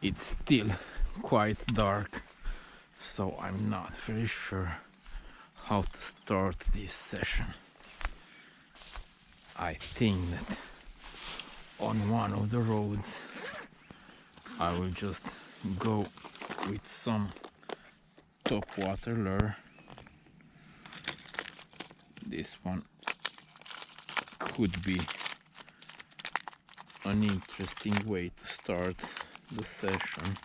It's still quite dark, so I'm not very sure how to start this session. I think that on one of the roads I will just go with some top water lure. This one could be an interesting way to start the session.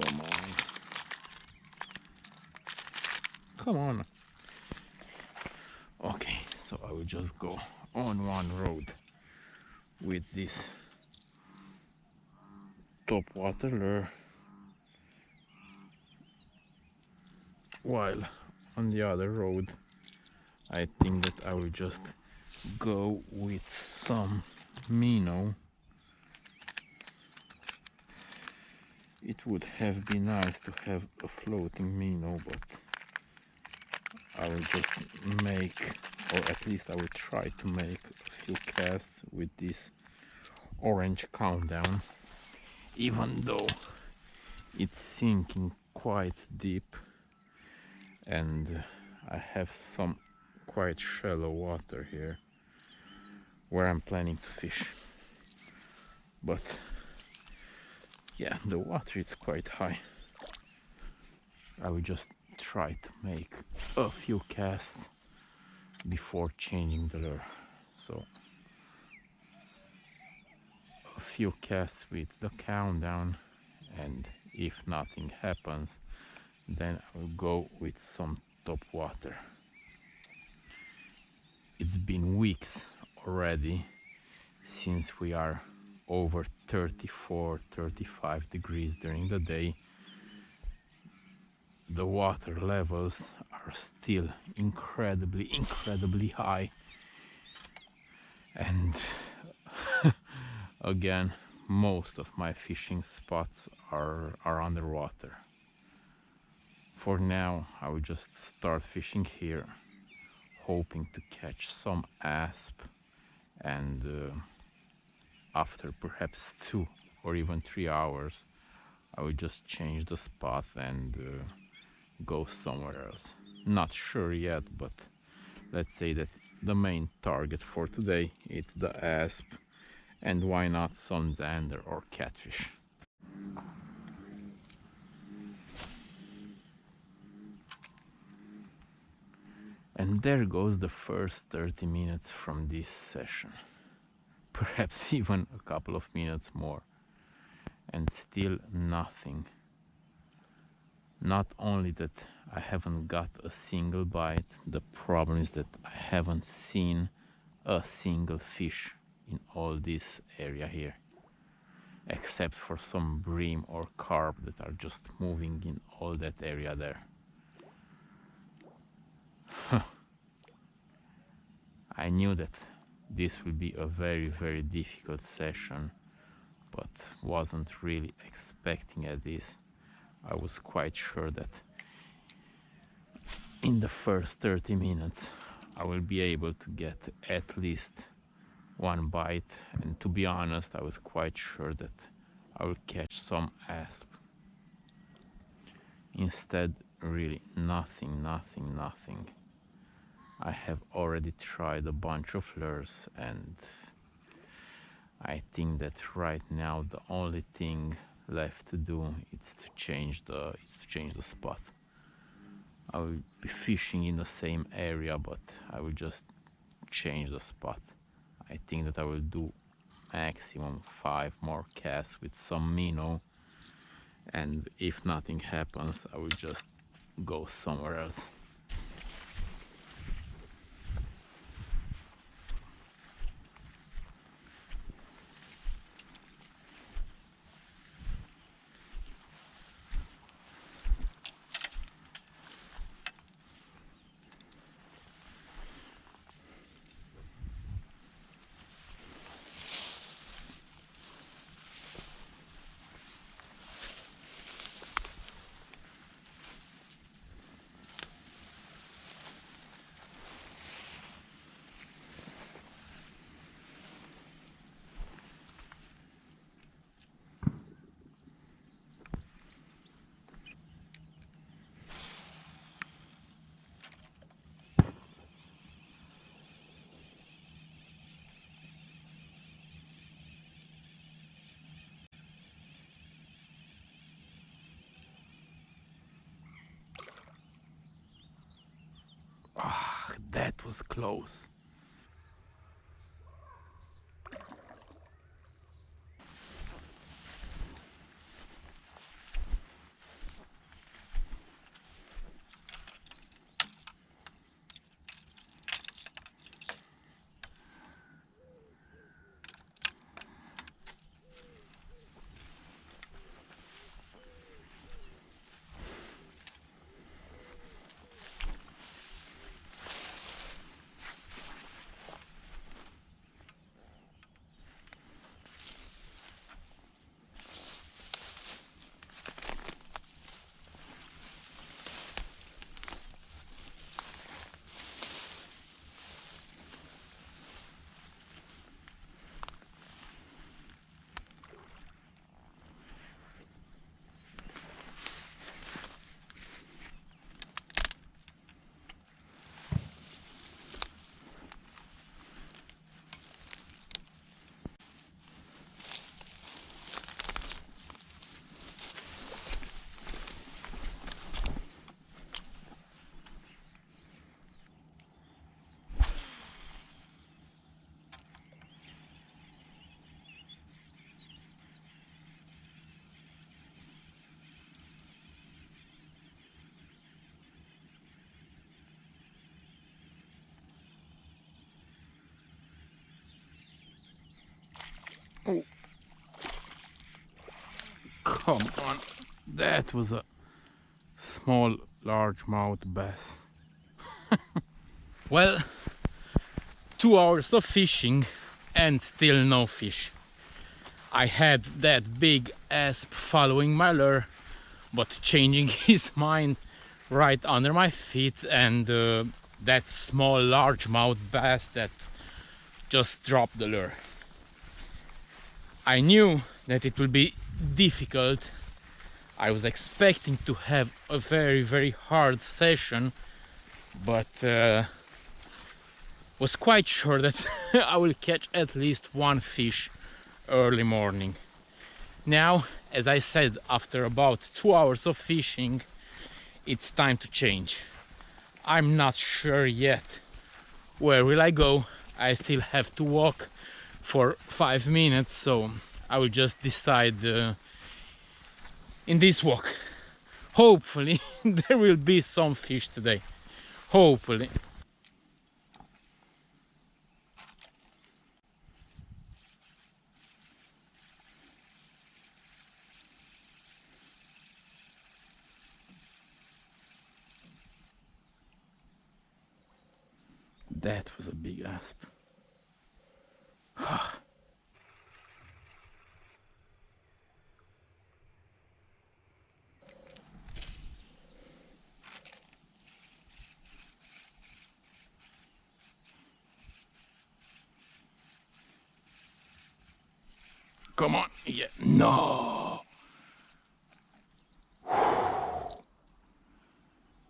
Come on. Come on. Okay, so I will just go on one road with this top water lure, while on the other road I think that I will just go with some minnow. It would have been nice to have a floating minnow, but I will just make, or at least I will try to make a few casts with this orange countdown, even though it's sinking quite deep and I have some quite shallow water here where I'm planning to fish. But yeah, the water is quite high. I will just try to make a few casts before changing the lure. So a few casts with the countdown, and if nothing happens, then I will go with some top water. It's been weeks already since we are over 34-35 degrees during the day. The water levels are still incredibly high, and again, most of my fishing spots are underwater. For now, I will just start fishing here, hoping to catch some asp, and after perhaps 2 or even 3 hours I will just change the spot and go somewhere else. Not sure yet, but let's say that the main target for today is the asp, and why not some zander or catfish. And there goes the first 30 minutes from this session. Perhaps even a couple of minutes more, and still nothing. Not only that I haven't got a single bite, the problem is that I haven't seen a single fish in all this area here, except for some bream or carp that are just moving in all that area there. I knew that this will be a very difficult session, but wasn't really expecting at this. I was quite sure that in the first 30 minutes I will be able to get at least one bite, and to be honest, I was quite sure that I will catch some asp. Instead, really nothing. I have already tried a bunch of lures, and I think that right now the only thing left to do is to change the spot. I will be fishing in the same area, but I will just change the spot. I think that I will do maximum 5 more casts with some minnow, and if nothing happens, I will just go somewhere else. was close. Oh. Come on, that was a small largemouth bass. Well, 2 hours of fishing and still no fish. I had that big asp following my lure, but changing his mind right under my feet, and that small largemouth bass that just dropped the lure. I knew that it would be difficult. I was expecting to have a very hard session, but was quite sure that I will catch at least one fish early morning. Now, as I said, after about 2 hours of fishing, it's time to change. I'm not sure yet where will I go. I still have to walk for 5 minutes, so I will just decide in this walk. Hopefully there will be some fish today. Hopefully. That was a big asp. Come on, yeah, no!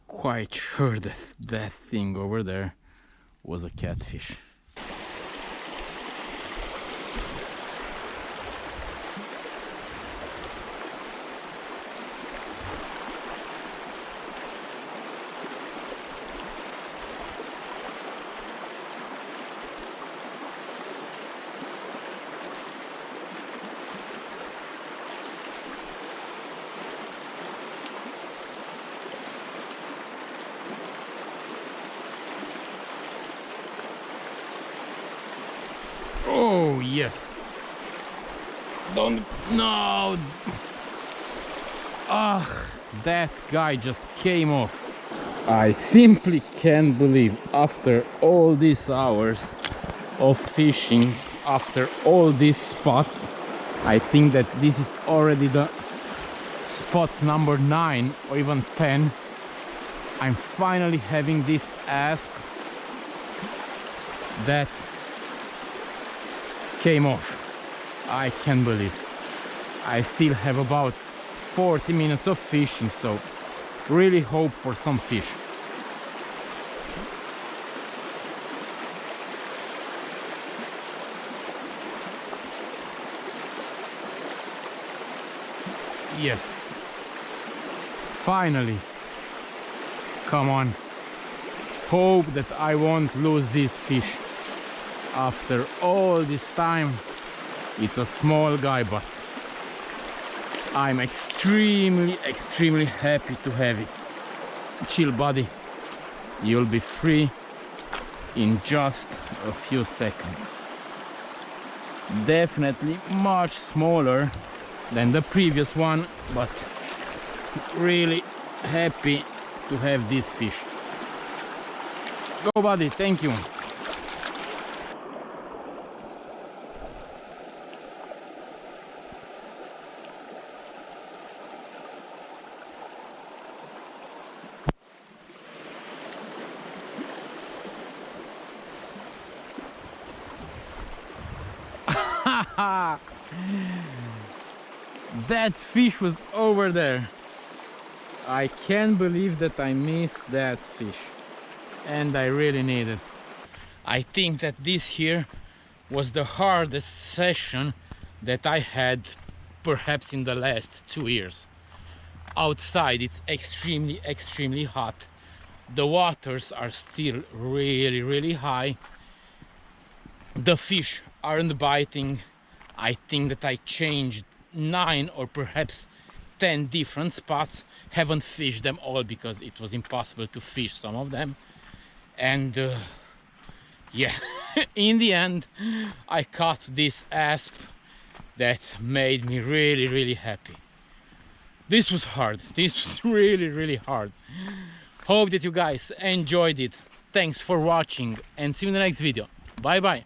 Quite sure that that thing over there was a catfish. Oh yes. Don't, no. Ah, that guy just came off. I simply can't believe, after all these hours of fishing, after all these spots, I think that this is already the spot number 9 or even 10. I'm finally having this asp that came off. I can't believe. I still have about 40 minutes of fishing, so really hope for some fish. Yes, finally. Come on. hope that I won't lose this fish after all this time. It's a small guy, but I'm extremely happy to have it. Chill, buddy, you'll be free in just a few seconds. Definitely much smaller than the previous one, but really happy to have this fish. Go, buddy, thank you. That fish was over there. I can't believe that I missed that fish, and I really need it. I think that this here was the hardest session that I had perhaps in the last 2 years. Outside it's extremely hot. The waters are still really high. The fish aren't biting. I think that I changed 9 or perhaps 10 different spots. Haven't fished them all because it was impossible to fish some of them. And yeah, in the end I caught this asp that made me really happy. This was hard. This was really hard. Hope that you guys enjoyed it. Thanks for watching and see you in the next video. Bye bye.